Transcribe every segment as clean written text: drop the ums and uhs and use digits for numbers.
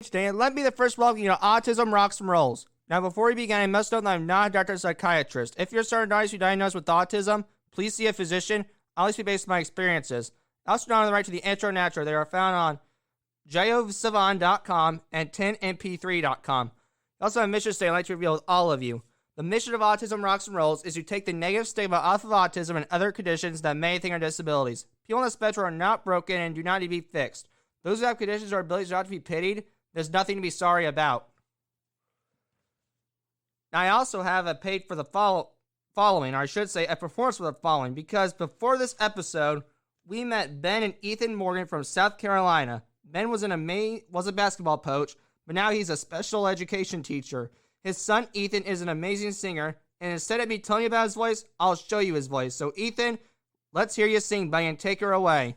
Today, and let me be the first welcome you to Autism Rocks and Rolls. Now, before we begin, I must note that I'm not a doctor or psychiatrist. If you're starting to be diagnosed with autism, please see a physician. I'll always be based on my experiences. I also know the right to the intro and outro. They are found on jovsavan.com and 10mp3.com. I also have a mission statement I'd like to reveal with all of you. The mission of Autism Rocks and Rolls is to take the negative stigma off of autism and other conditions that may think are disabilities. People on the spectrum are not broken and do not need to be fixed. Those who have conditions or abilities do not to be pitied. There's nothing to be sorry about. Now, I also have a page for the following, or I should say a performance for the following, because before this episode, we met Ben and Ethan Morgan from South Carolina. Ben was a basketball coach, but now he's a special education teacher. His son, Ethan, is an amazing singer, and instead of me telling you about his voice, I'll show you his voice. So, Ethan, let's hear you sing, buddy, and take her away.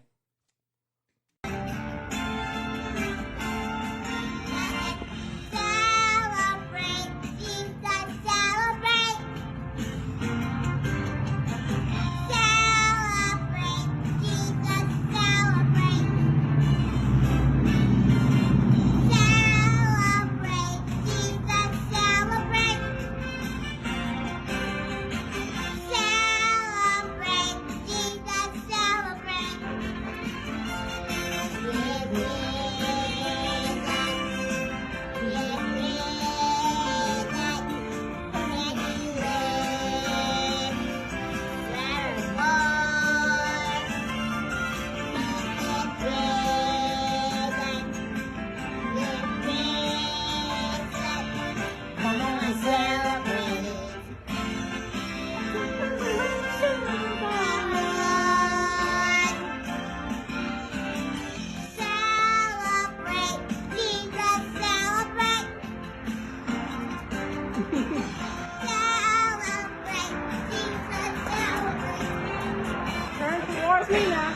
Me now.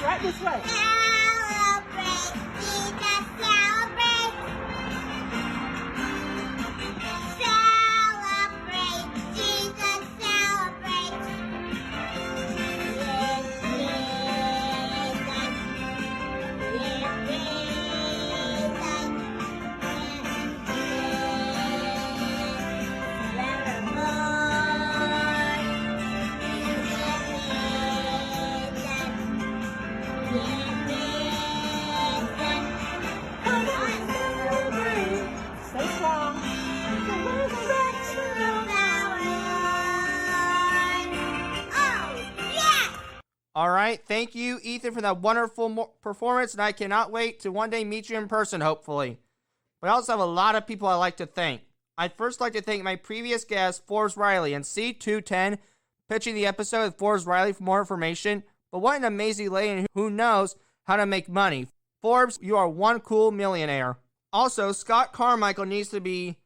Right this way. Celebrate, Jesus, celebrate. Celebrate, Jesus, celebrate. Yes, All right, thank you, Ethan, for that wonderful performance, and I cannot wait to one day meet you in person, hopefully. But I also have a lot of people I'd like to thank. I'd first like to thank my previous guest, Forbes Riley, and C210, pitching the episode with Forbes Riley for more information. But what an amazing lady who knows how to make money. Forbes, you are one cool millionaire. Also, Scott Carmichael needs to be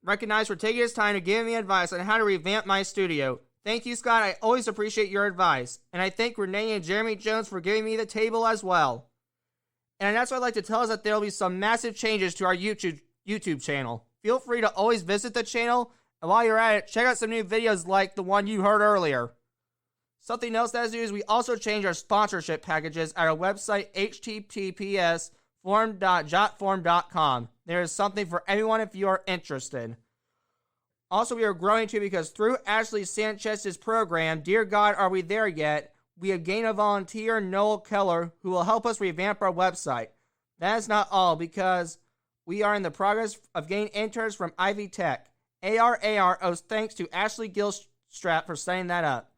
recognized for taking his time to give me advice on how to revamp my studio. Thank you, Scott. I always appreciate your advice. And I thank Renee and Jeremy Jones for giving me the table as well. And that's what I'd like to tell us, that there will be some massive changes to our YouTube channel. Feel free to always visit the channel. And while you're at it, check out some new videos like the one you heard earlier. Something else that is new is we also changed our sponsorship packages at our website, https://forum.jotform.com. There is something for everyone if you are interested. Also, we are growing too because through Ashley Sanchez's program, Dear God, Are We There Yet?, we have gained a volunteer, Noel Keller, who will help us revamp our website. That is not all, because we are in the progress of gaining interns from Ivy Tech. AR owes thanks to Ashley Gilstrap for setting that up.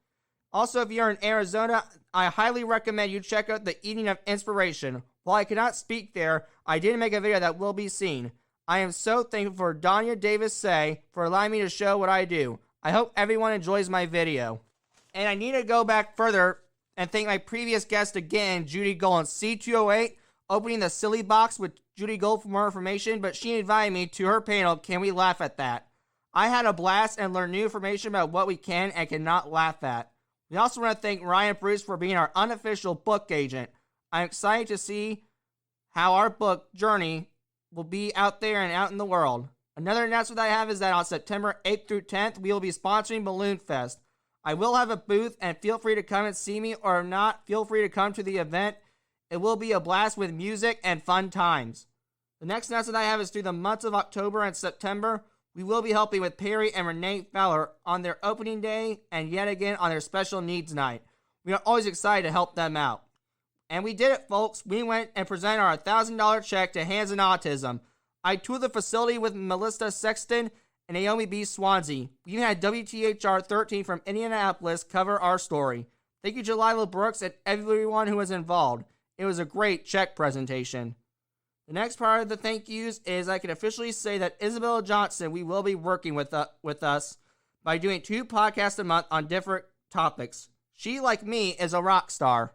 Also, if you're in Arizona, I highly recommend you check out the Eating of Inspiration. While I cannot speak there, I did make a video that will be seen. I am so thankful for Danya Davis-Say for allowing me to show what I do. I hope everyone enjoys my video. And I need to go back further and thank my previous guest again, Judy Gold, C208, opening the silly box with Judy Gold for more information, but she invited me to her panel, Can We Laugh at That? I had a blast and learned new information about what we can and cannot laugh at. We also want to thank Ryan Bruce for being our unofficial book agent. I'm excited to see how our book journey will be out there and out in the world. Another announcement I have is that on September 8th through 10th, we will be sponsoring Balloon Fest. I will have a booth, and feel free to come and see me, or if not, feel free to come to the event. It will be a blast with music and fun times. The next announcement I have is through the months of October and September, we will be helping with Perry and Renee Fowler on their opening day and yet again on their special needs night. We are always excited to help them out. And we did it, folks. We went and presented our $1,000 check to Hands in Autism. I toured the facility with Melissa Sexton and Naomi B. Swansea. We even had WTHR 13 from Indianapolis cover our story. Thank you, Jalila Brooks, and everyone who was involved. It was a great check presentation. The next part of the thank yous is I can officially say that Isabella Johnson, we will be working with us by doing 2 podcasts a month on different topics. She, like me, is a rock star.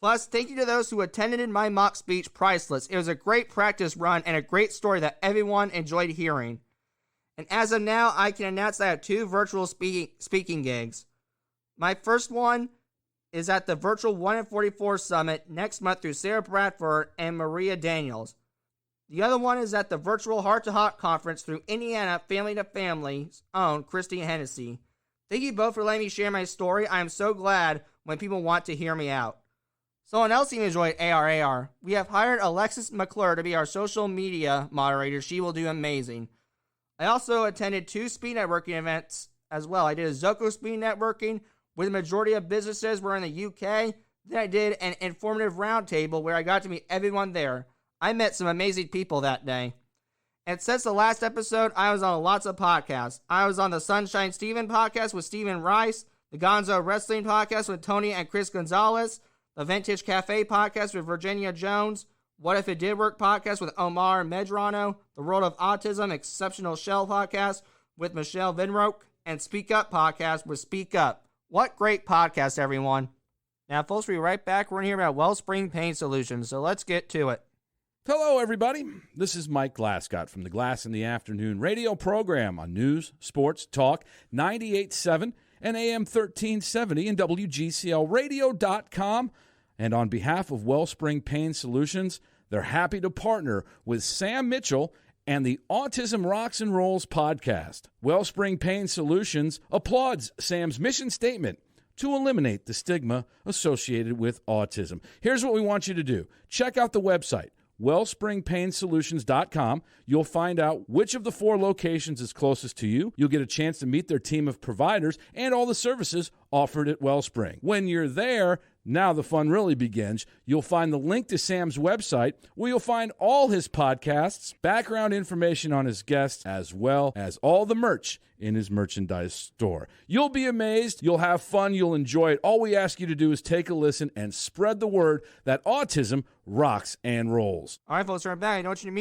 Plus, thank you to those who attended in my mock speech, Priceless. It was a great practice run and a great story that everyone enjoyed hearing. And as of now, I can announce that I have 2 virtual speaking gigs. My first one is at the virtual 1 in 44 Summit next month through Sarah Bradford and Maria Daniels. The other one is at the virtual Heart to Heart Conference through Indiana Family to Family's own Christy Hennessy. Thank you both for letting me share my story. I am so glad when people want to hear me out. Someone else even enjoyed ARAR. We have hired Alexis McClure to be our social media moderator. She will do amazing. I also attended 2 speed networking events as well. I did a Zoco speed networking where the majority of businesses were in the UK. Then I did an informative roundtable where I got to meet everyone there. I met some amazing people that day. And since the last episode, I was on lots of podcasts. I was on the Sunshine Steven podcast with Steven Rice, the Gonzo Wrestling podcast with Tony and Chris Gonzalez, the Vintage Cafe podcast with Virginia Jones, What If It Did Work podcast with Omar Medrano, the World of Autism Exceptional Shell podcast with Michelle Vinroke, and Speak Up podcast with Speak Up. What great podcast, everyone. Now, folks, we'll be right back. We're going to hear about Wellspring Pain Solutions, so let's get to it. Hello, everybody. This is Mike Glascott from the Glass in the Afternoon radio program on News, Sports, Talk, 98.7 and AM 1370 and WGCLradio.com. And on behalf of Wellspring Pain Solutions, they're happy to partner with Sam Mitchell and the Autism Rocks and Rolls podcast. Wellspring Pain Solutions applauds Sam's mission statement to eliminate the stigma associated with autism. Here's what we want you to do. Check out the website, wellspringpainsolutions.com. You'll find out which of the 4 locations is closest to you. You'll get a chance to meet their team of providers and all the services offered at Wellspring. When you're there, now the fun really begins. You'll find the link to Sam's website where you'll find all his podcasts, background information on his guests, as well as all the merch in his merchandise store. You'll be amazed. You'll have fun. You'll enjoy it. All we ask you to do is take a listen and spread the word that autism rocks and rolls. All right, folks, we're back. I don't want you to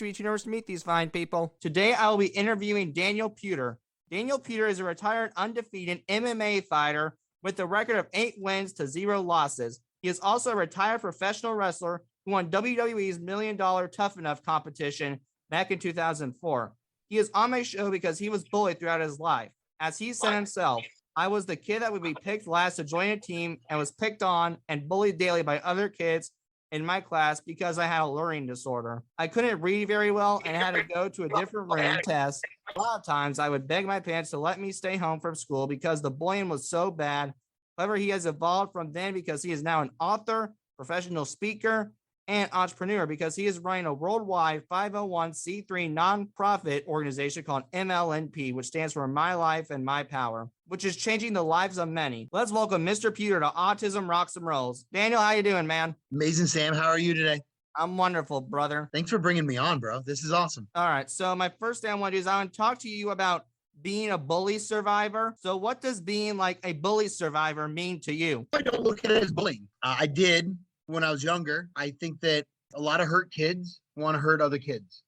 be too nervous to meet these fine people. Today, I will be interviewing Daniel Puder. Daniel Puder is a retired undefeated MMA fighter with a record of 8 wins to 0 losses. He is also a retired professional wrestler who won WWE's $1 Million Tough Enough competition back in 2004. He is on my show because he was bullied throughout his life. As he said himself, I was the kid that would be picked last to join a team and was picked on and bullied daily by other kids in my class because I had a learning disorder. I couldn't read very well and had to go to a different room test. A lot of times I would beg my parents to let me stay home from school because the bullying was so bad. However, he has evolved from then because he is now an author, professional speaker, and entrepreneur because he is running a worldwide 501c3 nonprofit organization called MLMP, which stands for My Life and My Power, which is changing the lives of many. Let's welcome Mr. Puder to Autism Rocks and Rolls. Daniel, how you doing, man? Amazing, Sam. How are you today? I'm wonderful, brother. Thanks for bringing me on, bro. This is awesome. All right, so my first thing I want to do is I want to talk to you about being a bully survivor. So what does being like a bully survivor mean to you? I don't look at it as bullying. I did when I was younger. I think that a lot of hurt kids want to hurt other kids.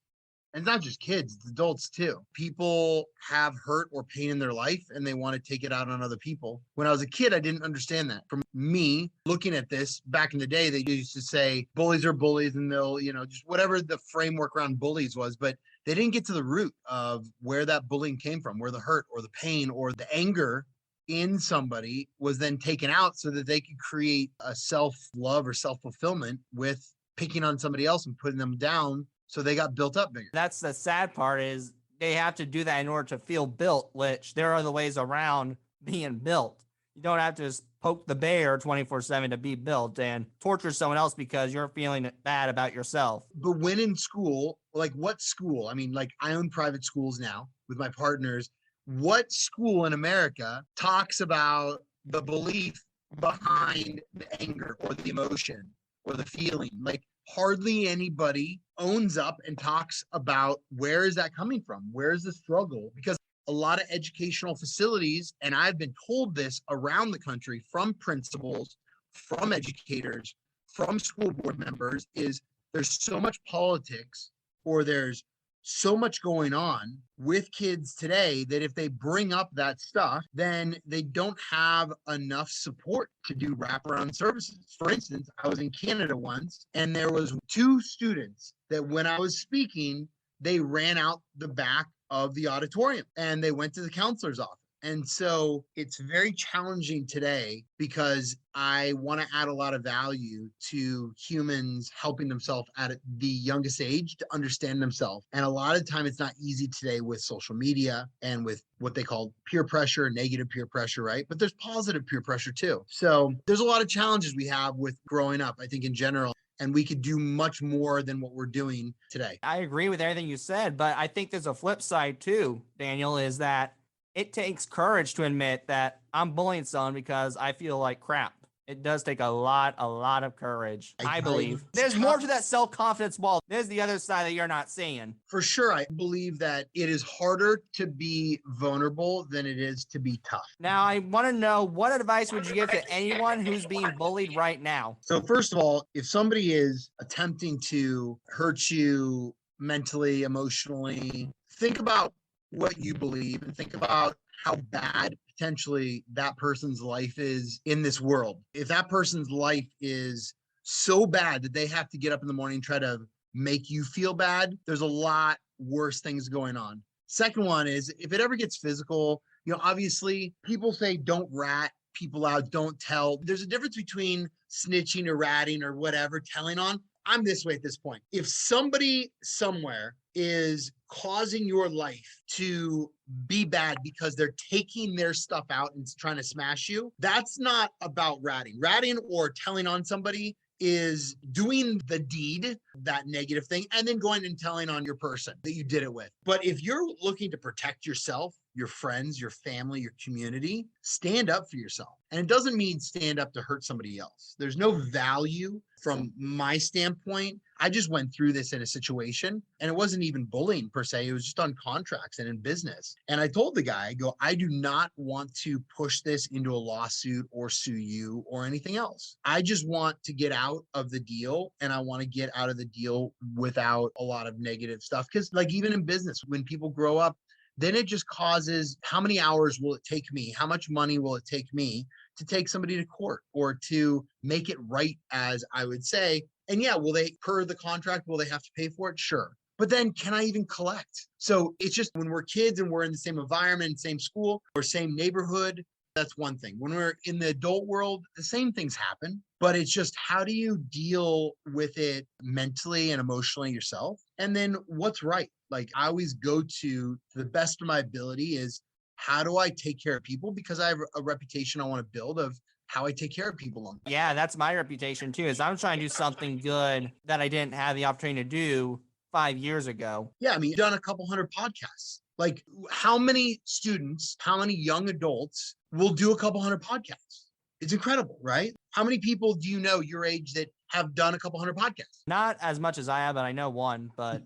And it's not just kids, it's adults too. People have hurt or pain in their life and they want to take it out on other people. When I was a kid, I didn't understand that. From me looking at this back in the day, they used to say bullies are bullies and they'll, just whatever the framework around bullies was, but they didn't get to the root of where that bullying came from, where the hurt or the pain or the anger in somebody was then taken out so that they could create a self-love or self-fulfillment with picking on somebody else and putting them down. So they got built up bigger. That's the sad part is they have to do that in order to feel built, which there are other ways around being built. You don't have to just poke the bear 24/7 to be built and torture someone else because you're feeling bad about yourself. But when in school, like what school? I mean, like I own private schools now with my partners. What school in America talks about the belief behind the anger or the emotion or the feeling? Like hardly anybody owns up and talks about where is that coming from? Where is the struggle? Because a lot of educational facilities, and I've been told this around the country from principals, from educators, from school board members, is there's so much politics or there's so much going on with kids today that if they bring up that stuff, then they don't have enough support to do wraparound services. For instance, I was in Canada once and there was 2 students that when I was speaking, they ran out the back of the auditorium and they went to the counselor's office. And so it's very challenging today because I want to add a lot of value to humans helping themselves at the youngest age to understand themselves. And a lot of time it's not easy today with social media and with what they call peer pressure, negative peer pressure, right? But there's positive peer pressure too. So there's a lot of challenges we have with growing up, I think in general. And we could do much more than what we're doing today. I agree with everything you said, but I think there's a flip side too, Daniel, is that it takes courage to admit that I'm bullying someone because I feel like crap. It does take a lot of courage, I believe. There's more to that self-confidence wall. There's the other side that you're not seeing. For sure, I believe that it is harder to be vulnerable than it is to be tough. Now, I want to know, what advice would you give to anyone who's being bullied right now? So first of all, if somebody is attempting to hurt you mentally, emotionally, think about what you believe and think about how bad potentially that person's life is in this world. If that person's life is so bad that they have to get up in the morning and try to make you feel bad, there's a lot worse things going on. Second one is if it ever gets physical, obviously people say don't rat people out, don't tell. There's a difference between snitching or ratting or whatever, telling on. I'm this way at this point. If somebody somewhere is causing your life to be bad because they're taking their stuff out and trying to smash you, that's not about ratting. Ratting or telling on somebody is doing the deed, that negative thing, and then going and telling on your person that you did it with. But if you're looking to protect yourself, your friends, your family, your community, stand up for yourself. And it doesn't mean stand up to hurt somebody else. There's no value from my standpoint. I just went through this in a situation and it wasn't even bullying per se. It was just on contracts and in business. And I told the guy, I do not want to push this into a lawsuit or sue you or anything else. I just want to get out of the deal and I want to get out of the deal without a lot of negative stuff. Because like even in business, when people grow up, then it just causes how many hours will it take me? How much money will it take me to take somebody to court or to make it right, as I would say? And yeah, will they, per the contract, will they have to pay for it? Sure. But then can I even collect? So it's just when we're kids and we're in the same environment, same school or same neighborhood, that's one thing. When we're in the adult world, the same things happen, but it's just how do you deal with it mentally and emotionally yourself? And then what's right? Like I always go to the best of my ability is how do I take care of people? Because I have a reputation I want to build of how I take care of people. Yeah, that's my reputation too, is I'm trying to do something good that I didn't have the opportunity to do 5 years ago. Yeah, I mean, you've done a couple hundred podcasts. Like how many students, how many young adults will do a couple hundred podcasts? It's incredible, right? How many people do you know your age that have done a couple hundred podcasts? Not as much as I have, but I know one, but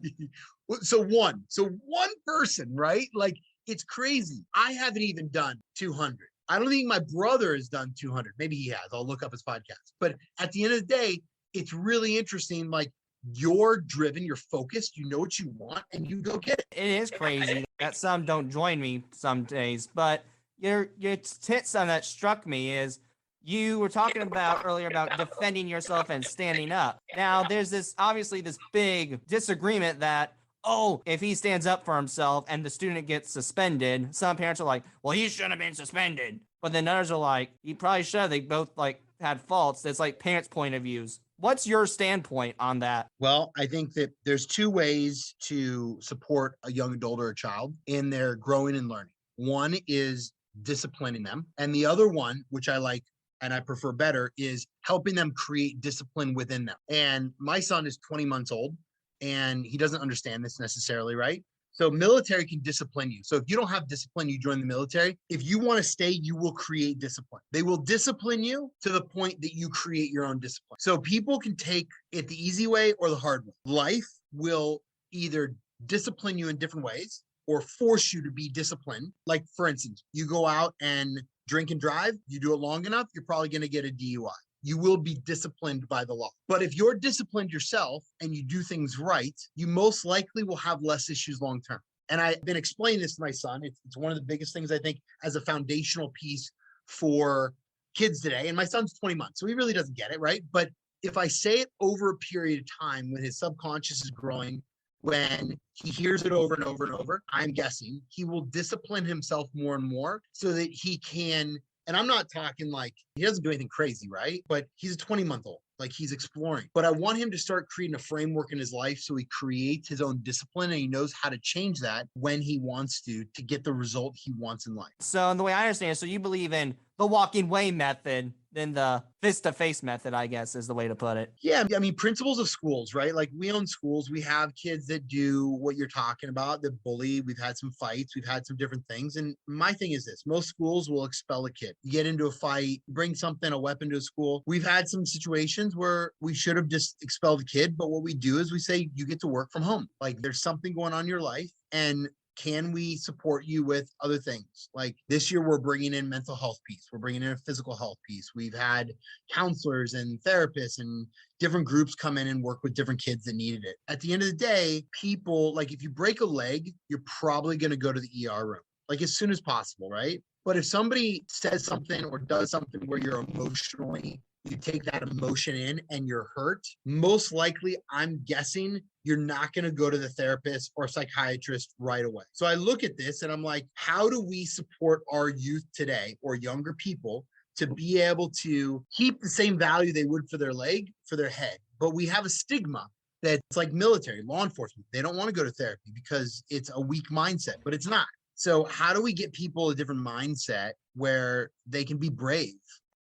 So one person, right? Like it's crazy. I haven't even done 200. I don't think my brother has done 200. Maybe he has. I'll look up his podcast. But at the end of the day, it's really interesting. Like you're driven, you're focused, you know what you want, and you go get it. It is crazy that some don't join me some days. But your hit something that struck me is you were talking about earlier about defending yourself and standing up. Now, there's this obviously this big disagreement that, oh, if he stands up for himself and the student gets suspended, some parents are like, well, he shouldn't have been suspended. But then others are like, he probably should have. They both like had faults. It's like parents' point of views. What's your standpoint on that? Well, I think that there's 2 ways to support a young adult or a child in their growing and learning. One is disciplining them. And the other one, which I like and I prefer better, is helping them create discipline within them. And my son is 20 months old and he doesn't understand this necessarily, right? So military can discipline you. So if you don't have discipline, you join the military. If you want to stay, you will create discipline. They will discipline you to the point that you create your own discipline. So people can take it the easy way or the hard way. Life will either discipline you in different ways or force you to be disciplined. Like, for instance, you go out and drink and drive, you do it long enough, you're probably going to get a DUI. You will be disciplined by the law. But if you're disciplined yourself and you do things right, you most likely will have less issues long term. And I've been explaining this to my son. It's one of the biggest things, I think, as a foundational piece for kids today. And my son's 20 months, so he really doesn't get it, right? But if I say it over a period of time when his subconscious is growing, when he hears it over and over and over, I'm guessing he will discipline himself more and more so that he can. And I'm not talking like he doesn't do anything crazy, right? But he's a 20-month-old, like he's exploring. But I want him to start creating a framework in his life so he creates his own discipline and he knows how to change that when he wants to get the result he wants in life. So, the way I understand it, so you believe in the walking way method than the face-to-face method, I guess, is the way to put it. Yeah, I mean, principles of schools, right? Like we own schools. We have kids that do what you're talking about, that bully. We've had some fights. We've had some different things. And my thing is this, most schools will expel a kid. You get into a fight, bring something, a weapon to a school. We've had some situations where we should have just expelled the kid. But what we do is we say, you get to work from home. Like there's something going on in your life and can we support you with other things? Like this year, we're bringing in mental health piece. We're bringing in a physical health piece. We've had counselors and therapists and different groups come in and work with different kids that needed it. At the end of the day, people, like if you break a leg, you're probably going to go to the ER room, like as soon as possible, right? But if somebody says something or does something where you're emotionally, you take that emotion in and you're hurt, most likely, I'm guessing you're not going to go to the therapist or psychiatrist right away. So I look at this and I'm like, how do we support our youth today or younger people to be able to keep the same value they would for their leg, for their head? But we have a stigma that's like military, law enforcement. They don't want to go to therapy because it's a weak mindset, but it's not. So how do we get people a different mindset where they can be brave?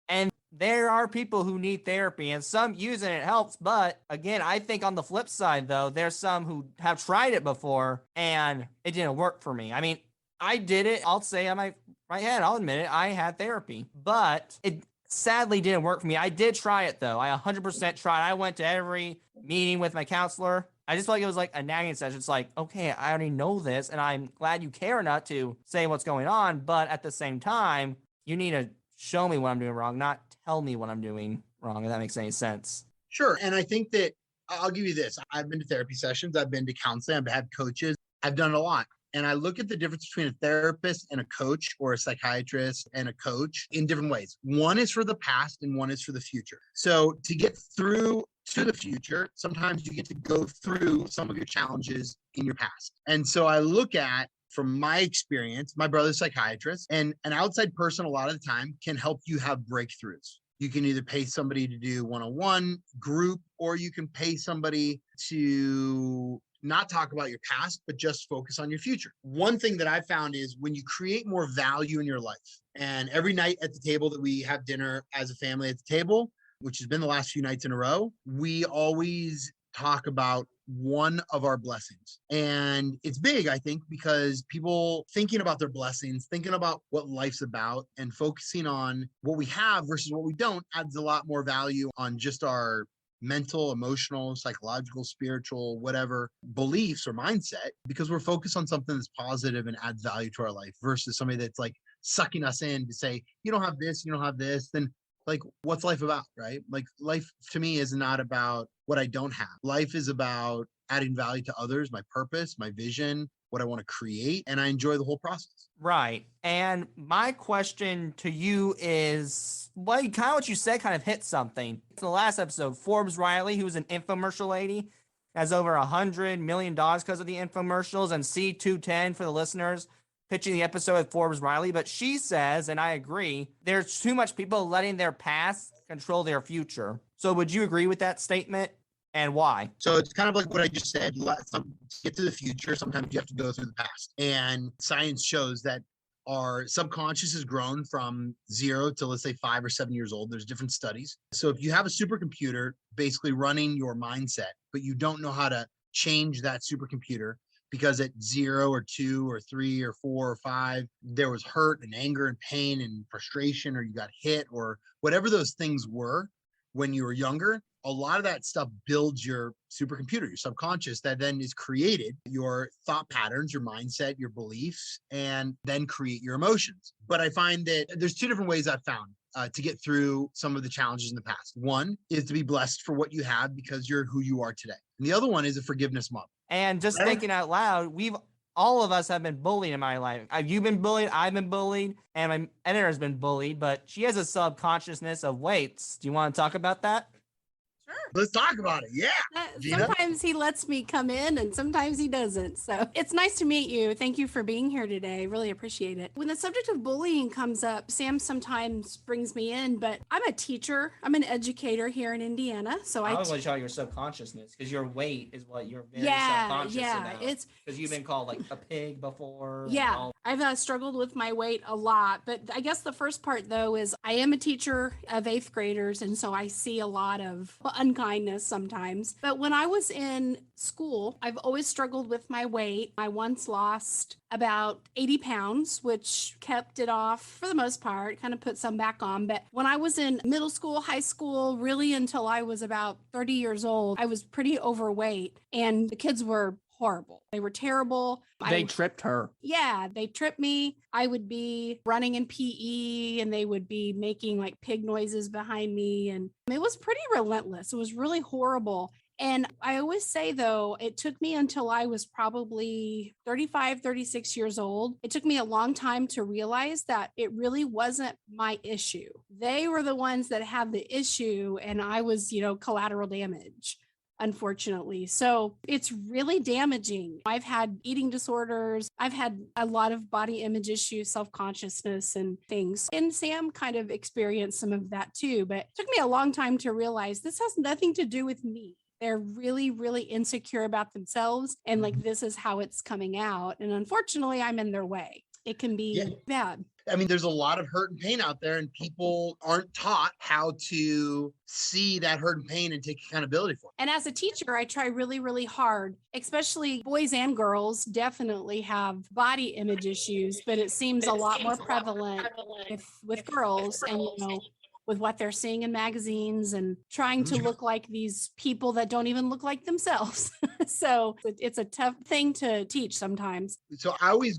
And there are people who need therapy and some use it and it helps. But again, I think on the flip side, though, there's some who have tried it before and it didn't work for me. I mean, I did it. I'll say on my head, I'll admit it. I had therapy, but it sadly didn't work for me. I did try it, though. I 100% tried. I went to every meeting with my counselor. I just felt like it was like a nagging session. It's like, okay, I already know this, and I'm glad you care enough to say what's going on. But at the same time, you need to show me what I'm doing wrong, not tell me what I'm doing wrong, if that makes any sense. Sure. And I think that I'll give you this. I've been to therapy sessions. I've been to counseling. I've had coaches. I've done a lot. And I look at the difference between a therapist and a coach or a psychiatrist and a coach in different ways. One is for the past and one is for the future. So to get through to the future, sometimes you get to go through some of your challenges in your past. And so I look at, from my experience, my brother's a psychiatrist, and an outside person a lot of the time can help you have breakthroughs. You can either pay somebody to do one-on-one group, or you can pay somebody to not talk about your past, but just focus on your future. One thing that I found is when you create more value in your life, and every night at the table that we have dinner as a family at the table, which has been the last few nights in a row, we always talk about one of our blessings. And it's big, I think, because people thinking about their blessings, thinking about what life's about and focusing on what we have versus what we don't adds a lot more value on just our mental, emotional, psychological, spiritual, whatever beliefs or mindset, because we're focused on something that's positive and adds value to our life versus somebody that's like sucking us in to say, you don't have this, you don't have this, then like, what's life about, right? Like life to me is not about what I don't have. Life is about adding value to others, my purpose, my vision, what I want to create, and I enjoy the whole process. Right. And my question to you is, well, kind of what you said kind of hit something. In the last episode, Forbes Riley, who's an infomercial lady, has over $100 million because of the infomercials, and C210 for the listeners, pitching the episode with Forbes Riley. But she says, and I agree, there's too much people letting their past control their future. So would you agree with that statement? And why? So it's kind of like what I just said. To get to the future, sometimes you have to go through the past. And science shows that our subconscious has grown from 0 to, let's say, 5 or 7 years old. There's different studies. So if you have a supercomputer basically running your mindset, but you don't know how to change that supercomputer because at 0 or 2 or 3 or 4 or 5, there was hurt and anger and pain and frustration, or you got hit, or whatever those things were when you were younger, a lot of that stuff builds your supercomputer, your subconscious, that then is created your thought patterns, your mindset, your beliefs, and then create your emotions. But I find that there's two different ways I've found to get through some of the challenges in the past. One is to be blessed for what you have because you're who you are today. And the other one is a forgiveness model. And just thinking out loud, all of us have been bullied in my life. You've been bullied, I've been bullied, and my editor's been bullied, but she has a subconsciousness of weights. Do you want to talk about that? Sure. Let's talk about it. Yeah. Gina? Sometimes he lets me come in and sometimes he doesn't. So it's nice to meet you. Thank you for being here today. Really appreciate it. When the subject of bullying comes up, Sam sometimes brings me in, but I'm a teacher. I'm an educator here in Indiana. So I was going to show your subconsciousness because your weight is what you're very yeah, subconscious about. It's because you've been called like a pig before. yeah. I've struggled with my weight a lot, but I guess the first part though is I am a teacher of 8th graders. And so I see a lot of unkindness sometimes. But when I was in school, I've always struggled with my weight. I once lost about 80 pounds, which kept it off for the most part, kind of put some back on. But when I was in middle school, high school, really until I was about 30 years old, I was pretty overweight and the kids were horrible. They were terrible. They tripped her. Yeah, they tripped me. I would be running in PE and they would be making like pig noises behind me. And it was pretty relentless. It was really horrible. And I always say, though, it took me until I was probably 35, 36 years old. It took me a long time to realize that it really wasn't my issue. They were the ones that had the issue and I was, collateral damage, unfortunately. So it's really damaging. I've had eating disorders. I've had a lot of body image issues, self-consciousness and things. And Sam kind of experienced some of that too, but it took me a long time to realize this has nothing to do with me. They're really, really insecure about themselves. And like, this is how it's coming out. And unfortunately, I'm in their way. It can be bad. I mean, there's a lot of hurt and pain out there, and people aren't taught how to see that hurt and pain and take accountability for it. And as a teacher, I try really, really hard, especially boys and girls definitely have body image issues, but it seems a lot more prevalent with girls and, with what they're seeing in magazines and trying to look like these people that don't even look like themselves. So it's a tough thing to teach sometimes. So I always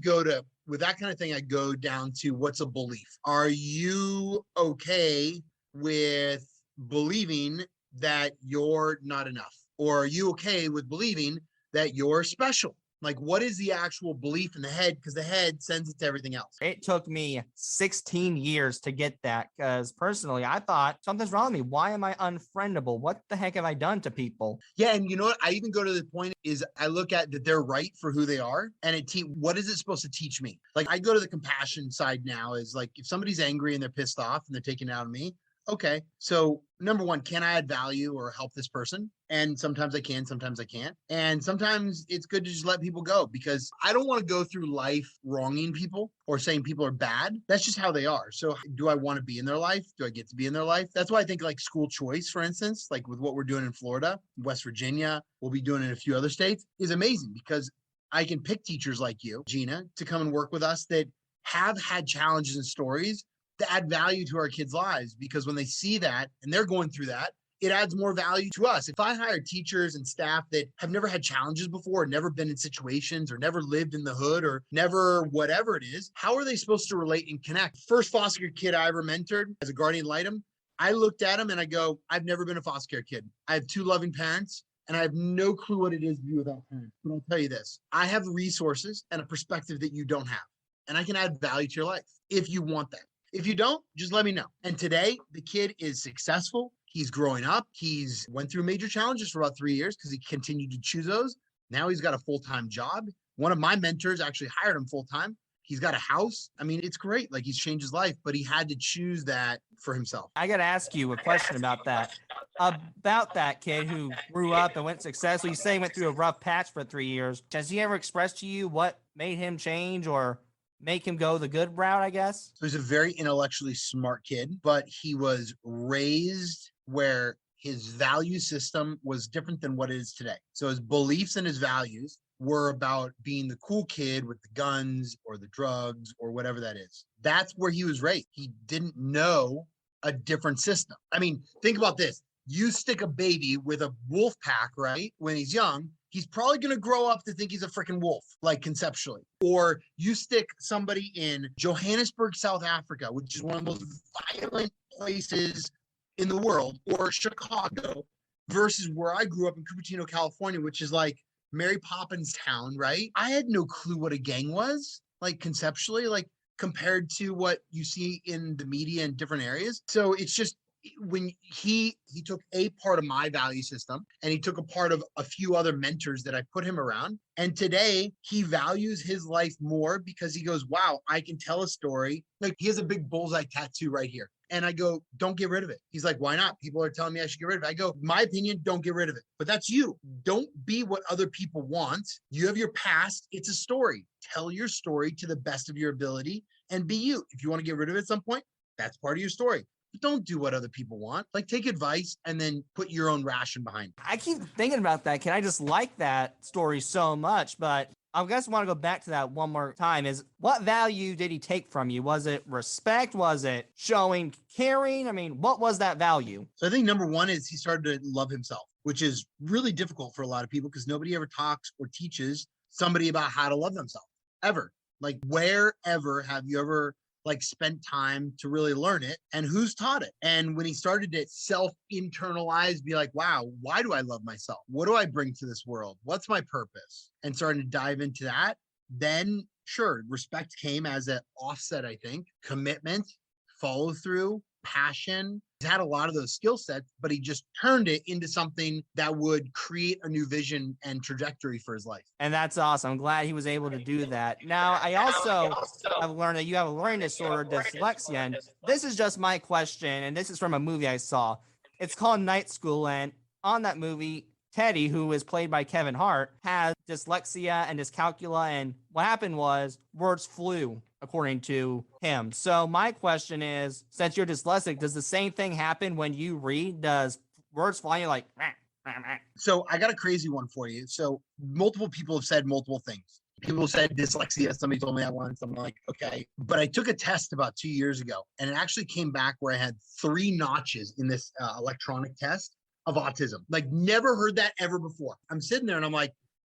with that kind of thing, I go down to what's a belief. Are you okay with believing that you're not enough? Or are you okay with believing that you're special? Like, what is the actual belief in the head? Because the head sends it to everything else. It took me 16 years to get that because personally, I thought something's wrong with me. Why am I unfriendable? What the heck have I done to people? Yeah. And you know what? I even go to the point is I look at that they're right for who they are. And what is it supposed to teach me? Like, I go to the compassion side now is like, if somebody's angry and they're pissed off and they're taking it out on me, okay. So number one, can I add value or help this person? And sometimes I can, sometimes I can't. And sometimes it's good to just let people go because I don't want to go through life wronging people or saying people are bad. That's just how they are. So do I want to be in their life? Do I get to be in their life? That's why I think like school choice, for instance, like with what we're doing in Florida, West Virginia, we'll be doing in a few other states, is amazing because I can pick teachers like you, Gina, to come and work with us that have had challenges and stories to add value to our kids' lives, because when they see that and they're going through that, it adds more value to us. If I hire teachers and staff that have never had challenges before, never been in situations or never lived in the hood or never whatever it is, how are they supposed to relate and connect? First foster care kid I ever mentored as a guardian ad litem, I looked at him and I go, I've never been a foster care kid. I have 2 loving parents and I have no clue what it is to be without parents. But I'll tell you this, I have resources and a perspective that you don't have. And I can add value to your life if you want that. If you don't, just let me know. And today, the kid is successful. He's growing up. He's went through major challenges for about 3 years because he continued to choose those. Now he's got a full-time job. One of my mentors actually hired him full-time. He's got a house. I mean, it's great. Like, he's changed his life, but he had to choose that for himself. I got to ask you a question about that. About that kid who grew up and went successful. You say he went through a rough patch for 3 years. Has he ever expressed to you what made him change or make him go the good route, I guess. So he's a very intellectually smart kid, but he was raised where his value system was different than what it is today. So his beliefs and his values were about being the cool kid with the guns or the drugs or whatever that is. That's where he was raised. He didn't know a different system. I mean, think about this. You stick a baby with a wolf pack, right? When he's young, he's probably going to grow up to think he's a freaking wolf, like conceptually. Or you stick somebody in Johannesburg, South Africa, which is one of the most violent places in the world, or Chicago, versus where I grew up in Cupertino, California, which is like Mary Poppins town, right? I had no clue what a gang was, like conceptually, like compared to what you see in the media in different areas. So it's just, when he took a part of my value system and he took a part of a few other mentors that I put him around. And today he values his life more because he goes, wow, I can tell a story. Like he has a big bullseye tattoo right here. And I go, don't get rid of it. He's like, why not? People are telling me I should get rid of it. I go, my opinion, don't get rid of it. But that's you. Don't be what other people want. You have your past. It's a story. Tell your story to the best of your ability and be you. If you want to get rid of it at some point, that's part of your story. Don't do what other people want. Like take advice and then put your own ration behind it. I keep thinking about that. Can I just like that story so much? But I guess I want to go back to that one more time. Is what value did he take from you? Was it respect? Was it showing caring? I mean, what was that value? So I think number one is he started to love himself, which is really difficult for a lot of people because nobody ever talks or teaches somebody about how to love themselves ever. Like wherever have you ever like spent time to really learn it, and who's taught it? And when he started to self-internalize, be like, wow, why do I love myself? What do I bring to this world? What's my purpose? And starting to dive into that, then sure, respect came as an offset, I think. Commitment, follow through, passion. He's had a lot of those skill sets, but he just turned it into something that would create a new vision and trajectory for his life. And that's awesome. I'm glad he was able to do that. Now, I also have learned that you have a learning disorder, dyslexia. And this is just my question, and this is from a movie I saw. It's called Night School, and on that movie, Teddy, who is played by Kevin Hart, has dyslexia and dyscalculia, and what happened was words flew, according to him. So my question is, since you're dyslexic, does the same thing happen when you read? Does words fly? You're like, rah, rah, rah. So I got a crazy one for you. So multiple people have said multiple things. People said dyslexia. Somebody told me that once. I'm like, okay. But I took a test about 2 years ago, and it actually came back where I had 3 notches in this electronic test of autism. Like never heard that ever before. I'm sitting there and I'm like,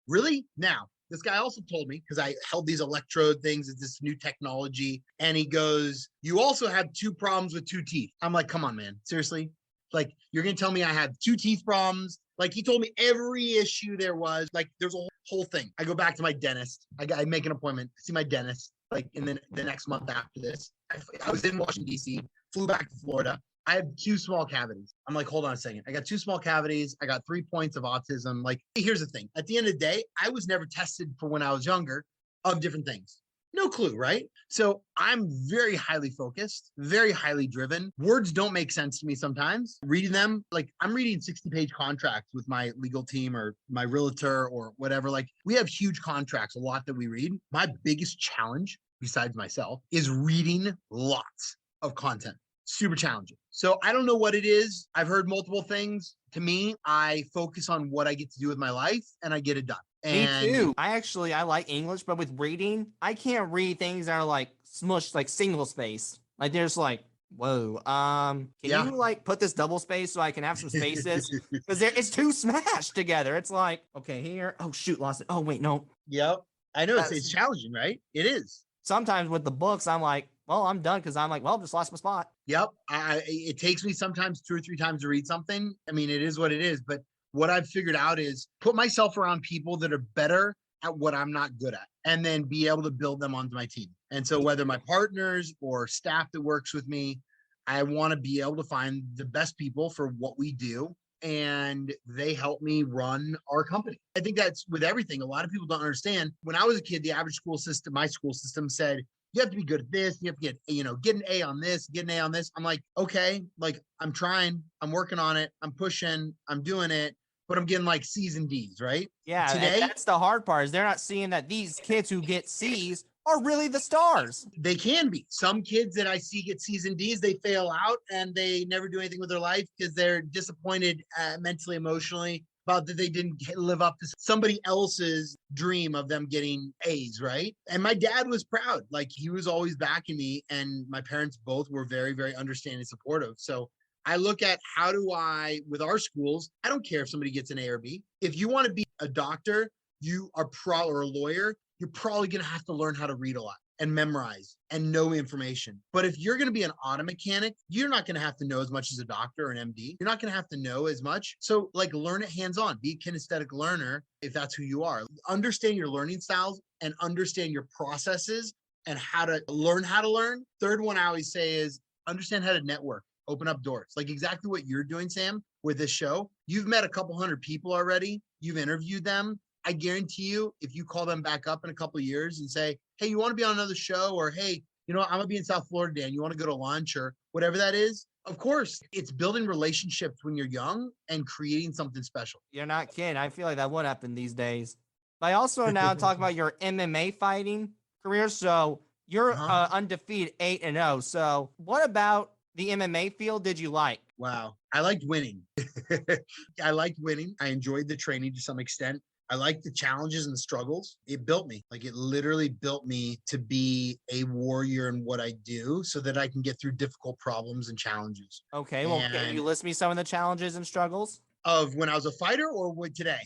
really? Now, this guy also told me, because I held these electrode things, it's this new technology. And he goes, you also have 2 problems with 2 teeth. I'm like, come on, man. Seriously? Like, you're going to tell me I have 2 teeth problems? Like, he told me every issue there was. Like, there's a whole thing. I go back to my dentist. I make an appointment, see my dentist, like, in the next month after this. I was in Washington, D.C., flew back to Florida. I have 2 small cavities. I'm like, hold on a second. I got 2 small cavities. I got 3 points of autism. Like, here's the thing. At the end of the day, I was never tested for when I was younger of different things. No clue, right? So I'm very highly focused, very highly driven. Words don't make sense to me sometimes. Reading them, like I'm reading 60-page contracts with my legal team or my realtor or whatever. Like we have huge contracts, a lot that we read. My biggest challenge, besides myself, is reading lots of content. Super challenging. So I don't know what it is. I've heard multiple things. To me, I focus on what I get to do with my life and I get it done. And me too. I like English, but with reading, I can't read things that are like smushed, like single space. Like there's like, whoa, can you like put this double space so I can have some spaces? Because it's too smashed together. It's like, okay, here. Oh shoot, lost it. Oh wait, no. Yep. I know it's challenging, right? It is. Sometimes with the books, I'm like, well, I'm done because I'm like, well, just lost my spot. Yep. It takes me sometimes 2 or 3 times to read something. I mean, it is what it is. But what I've figured out is put myself around people that are better at what I'm not good at, and then be able to build them onto my team. And so whether my partners or staff that works with me, I want to be able to find the best people for what we do. And they help me run our company. I think that's with everything. A lot of people don't understand. When I was a kid, the average school system, my school system said, you have to be good at this. You have to get an A on this, get an A on this. I'm like, okay, like I'm trying, I'm working on it. I'm pushing, I'm doing it, but I'm getting like C's and D's, right? Yeah. Today, that's the hard part is they're not seeing that these kids who get C's are really the stars. They can be. Some kids that I see get C's and D's, they fail out and they never do anything with their life because they're disappointed mentally, emotionally about that they didn't live up to somebody else's dream of them getting A's, right? And my dad was proud. Like, he was always backing me, and my parents both were very, very understanding and supportive. So I look at how do I, with our schools, I don't care if somebody gets an A or B. If you want to be a doctor, you are or a lawyer, you're probably going to have to learn how to read a lot and memorize and know information. But if you're going to be an auto mechanic, you're not going to have to know as much as a doctor or an MD. You're not going to have to know as much. So like, learn it hands-on, be a kinesthetic learner if that's who you are. Understand your learning styles and understand your processes and how to learn how to learn. Third one I always say is understand how to network, open up doors. Like exactly what you're doing, Sam, with this show. You've met a couple hundred people already. You've interviewed them. I guarantee you, if you call them back up in a couple of years and say, hey, you want to be on another show? Or, hey, you know, I'm going to be in South Florida, Dan. You want to go to lunch or whatever that is? Of course, it's building relationships when you're young and creating something special. You're not kidding. I feel like that would happen these days. But I also now talk about your MMA fighting career. So you're undefeated 8-0. So what about the MMA field did you like? Wow. I liked winning. I liked winning. I enjoyed the training to some extent. I like the challenges and the struggles. It built me. Like, it literally built me to be a warrior in what I do so that I can get through difficult problems and challenges. Okay, well, can you list me some of the challenges and struggles? Of when I was a fighter or what today?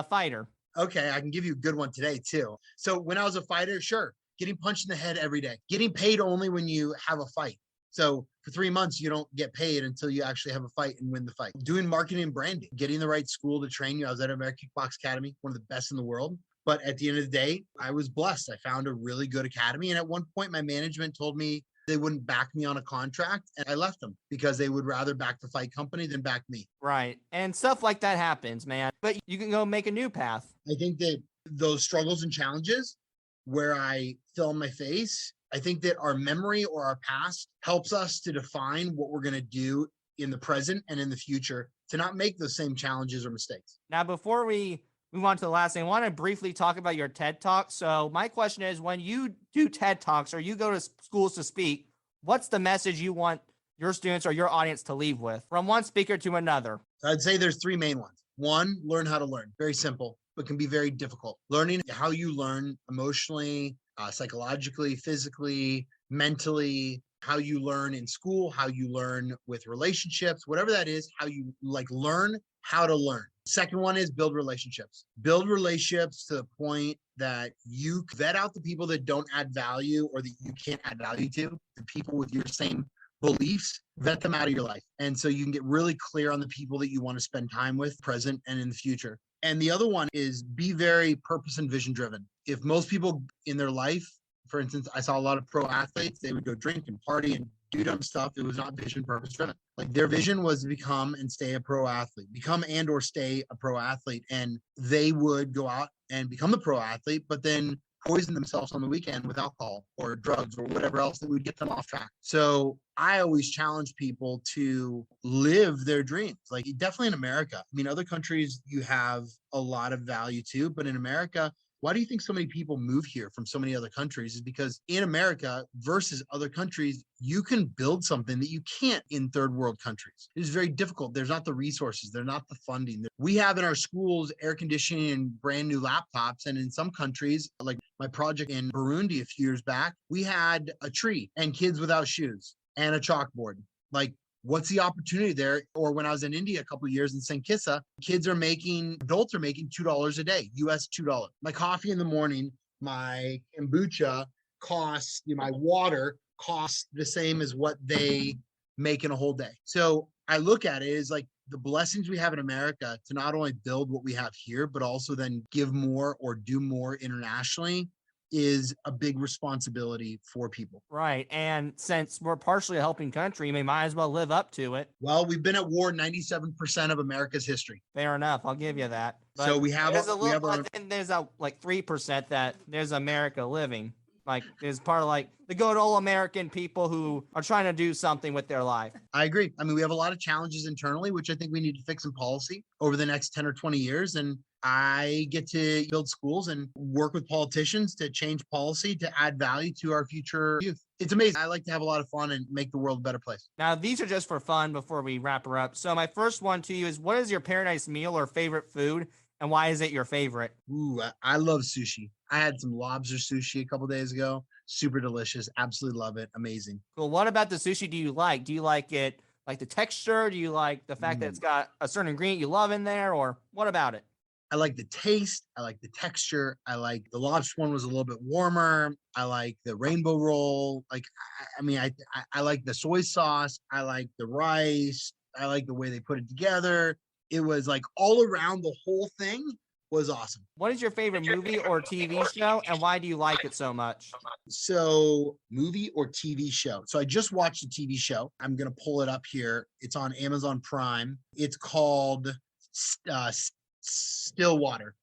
Fighter. Okay, I can give you a good one today too. So when I was a fighter, sure, getting punched in the head every day, getting paid only when you have a fight. So for 3 months, you don't get paid until you actually have a fight and win the fight. Doing marketing and branding, getting the right school to train you. I was at American Kickbox Academy, one of the best in the world. But at the end of the day, I was blessed. I found a really good academy. And at one point, my management told me they wouldn't back me on a contract. And I left them because they would rather back the fight company than back me. Right. And stuff like that happens, man. But you can go make a new path. I think that those struggles and challenges where I fell on my face, I think that our memory or our past helps us to define what we're going to do in the present and in the future to not make those same challenges or mistakes. Now, before we move on to the last thing, I want to briefly talk about your TED Talk. So my question is, when you do TED Talks or you go to schools to speak, what's the message you want your students or your audience to leave with from one speaker to another? I'd say there's 3 main ones. One, learn how to learn. Very simple, but can be very difficult. Learning how you learn emotionally, psychologically, physically, mentally, how you learn in school, how you learn with relationships, whatever that is, how you learn how to learn. Second one is build relationships. Build relationships to the point that you vet out the people that don't add value or that you can't add value to, the people with your same beliefs, vet them out of your life. And so you can get really clear on the people that you want to spend time with, present and in the future. And the other one is be very purpose and vision driven. If most people in their life, for instance, I saw a lot of pro athletes, they would go drink and party and do dumb stuff. It was not vision purpose driven. Like, their vision was to become and stay a pro athlete, become and or stay a pro athlete. And they would go out and become the pro athlete, but then poison themselves on the weekend with alcohol or drugs or whatever else that would get them off track. So I always challenge people to live their dreams. Like, definitely in America. I mean, other countries you have a lot of value too, but in America, why do you think so many people move here from so many other countries? Is because in America versus other countries, you can build something that you can't in third world countries. It is very difficult. There's not the resources. There's not the funding. We have in our schools air conditioning and brand new laptops. And in some countries, like my project in Burundi a few years back, we had a tree and kids without shoes and a chalkboard. Like, what's the opportunity there? Or when I was in India a couple of years in St. Kitts, adults are making $2 a day, US $2. My coffee in the morning, my kombucha costs, my water costs the same as what they make in a whole day. So I look at it as like the blessings we have in America to not only build what we have here, but also then give more or do more internationally is a big responsibility for people. Right. And since we're partially a helping country, we might as well live up to it. Well, we've been at war 97% of America's history. Fair enough. I'll give you that. But so we have and there's a like 3% that there's America living. Like, there's part of like the good old American people who are trying to do something with their life. I agree. I mean, we have a lot of challenges internally, which I think we need to fix in policy over the next 10 or 20 years. And I get to build schools and work with politicians to change policy to add value to our future youth. It's amazing. I like to have a lot of fun and make the world a better place. Now, these are just for fun before we wrap her up. So my first one to you is, what is your paradise meal or favorite food, and why is it your favorite? Ooh, I love sushi. I had some lobster sushi a couple days ago. Super delicious. Absolutely love it. Amazing. Well, what about the sushi do you like? Do you like it, like the texture? Do you like the fact that it's got a certain ingredient you love in there, or what about it? I like the taste. I like the texture. I like the lobster one was a little bit warmer. I like the rainbow roll. Like, I like the soy sauce. I like the rice. I like the way they put it together. It was like all around the whole thing was awesome. What is your favorite movie or TV show, and why do you like it so much? So, movie or TV show? So I just watched a TV show. I'm going to pull it up here. It's on Amazon Prime. It's called Stillwater.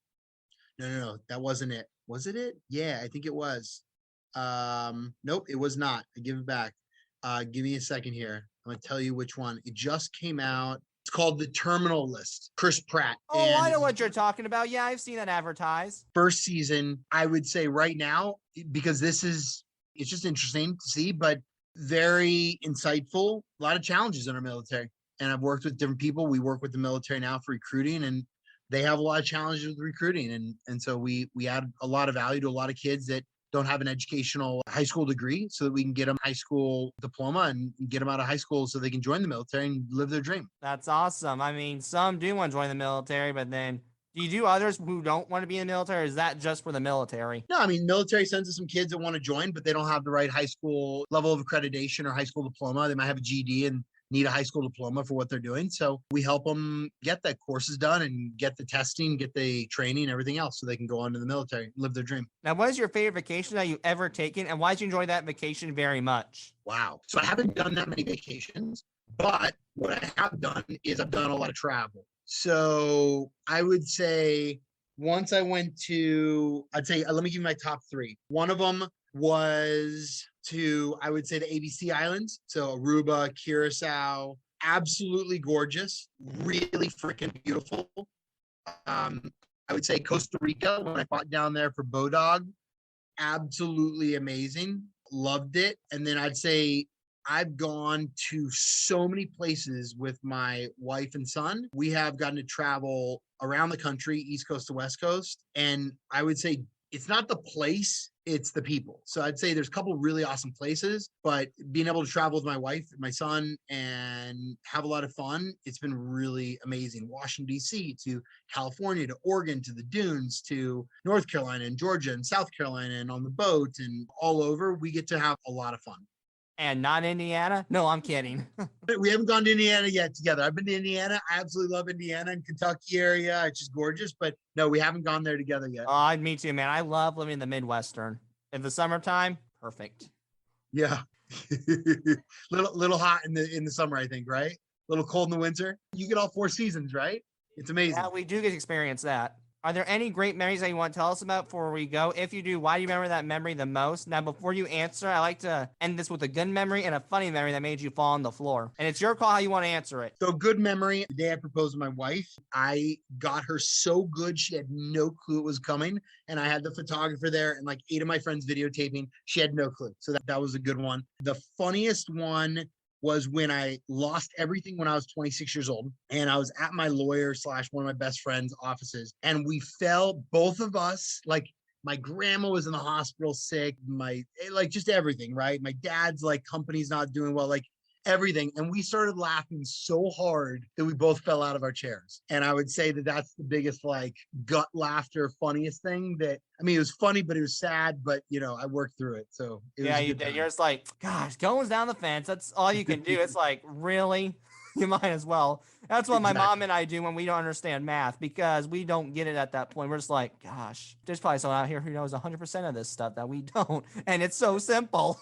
No, that wasn't it. Was it it? Yeah, I think it was. Nope, it was not. I give it back. Give me a second here. I'm going to tell you which one. It just came out. It's called The Terminal List. Chris Pratt. Oh, I know what you're talking about. Yeah, I've seen that advertised. First season, I would say right now, because it's just interesting to see, but very insightful. A lot of challenges in our military. And I've worked with different people. We work with the military now for recruiting, and they have a lot of challenges with recruiting. And so we add a lot of value to a lot of kids that don't have an educational high school degree, so that we can get them a high school diploma and get them out of high school so they can join the military and live their dream. That's awesome. I mean, some do want to join the military, but then do you do others who don't want to be in the military, or is that just for the military? No, I mean, military sends us some kids that want to join, but they don't have the right high school level of accreditation or high school diploma. They might have a GED and need a high school diploma for what they're doing. So we help them get that courses done and get the testing, get the training, everything else, so they can go on to the military, live their dream. Now, what is your favorite vacation that you've ever taken, and why did you enjoy that vacation very much? Wow. So I haven't done that many vacations, but what I have done is I've done a lot of travel. So I would say once I went to, let me give you my top three. One of them was to, I would say, the ABC Islands. So Aruba, Curacao, absolutely gorgeous, really freaking beautiful. I would say Costa Rica, when I fought down there for Bodog, absolutely amazing. Loved it. And then I'd say I've gone to so many places with my wife and son. We have gotten to travel around the country, East Coast to West Coast. And I would say it's not the place, it's the people. So I'd say there's a couple really awesome places, but being able to travel with my wife and my son and have a lot of fun, it's been really amazing. Washington, D.C. to California, to Oregon, to the dunes, to North Carolina and Georgia and South Carolina, and on the boat and all over, we get to have a lot of fun. And not Indiana? No, I'm kidding. We haven't gone to Indiana yet together. I've been to Indiana. I absolutely love Indiana and Kentucky area. It's just gorgeous. But no, we haven't gone there together yet. Me too, man. I love living in the Midwestern. In the summertime, perfect. Yeah. little hot in the summer, I think, right? A little cold in the winter. You get all four seasons, right? It's amazing. Yeah, we do get to experience that. Are there any great memories that you want to tell us about before we go? If you do, why do you remember that memory the most? Now, before you answer, I like to end this with a good memory and a funny memory that made you fall on the floor. And it's your call how you want to answer it. So, good memory. The day I proposed to my wife, I got her so good. She had no clue it was coming. And I had the photographer there and like 8 of my friends videotaping. She had no clue. So that was a good one. The funniest one was when I lost everything when I was 26 years old. And I was at my lawyer / one of my best friend's offices. And we fell, both of us, like my grandma was in the hospital sick, just everything, right? My dad's like company's not doing well, like everything. And we started laughing so hard that we both fell out of our chairs. And I would say that that's the biggest like gut laughter, funniest thing that, I mean, it was funny, but it was sad, but I worked through it. So it yeah, was you did. You're just like, gosh, going down the fence. That's all you can do. It's like, really? You might as well. That's what my mom and I do when we don't understand math, because we don't get it at that point. We're just like, gosh, there's probably someone out here who knows 100% of this stuff that we don't. And it's so simple.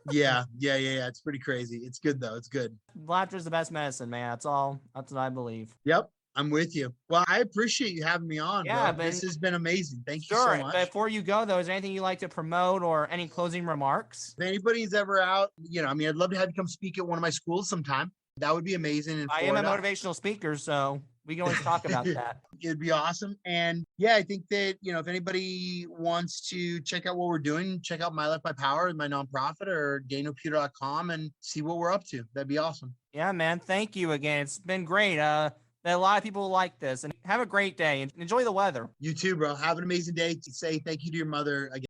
Yeah. It's pretty crazy. It's good though. It's good. Laughter is the best medicine, man. That's what I believe. Yep. I'm with you. Well, I appreciate you having me on. Yeah, bro. This has been amazing. Thank you sure. so much. Before you go, though, is there anything you'd like to promote or any closing remarks? If anybody's ever out, I'd love to have you come speak at one of my schools sometime. That would be amazing. I am a motivational speaker, so We can always talk about that. It'd be awesome. And yeah, I think that, if anybody wants to check out what we're doing, check out My Life, My Power, my nonprofit, or danielpuder.com and see what we're up to. That'd be awesome. Yeah, man. Thank you again. It's been great. That a lot of people like this. And have a great day and enjoy the weather. You too, bro. Have an amazing day. Say thank you to your mother again.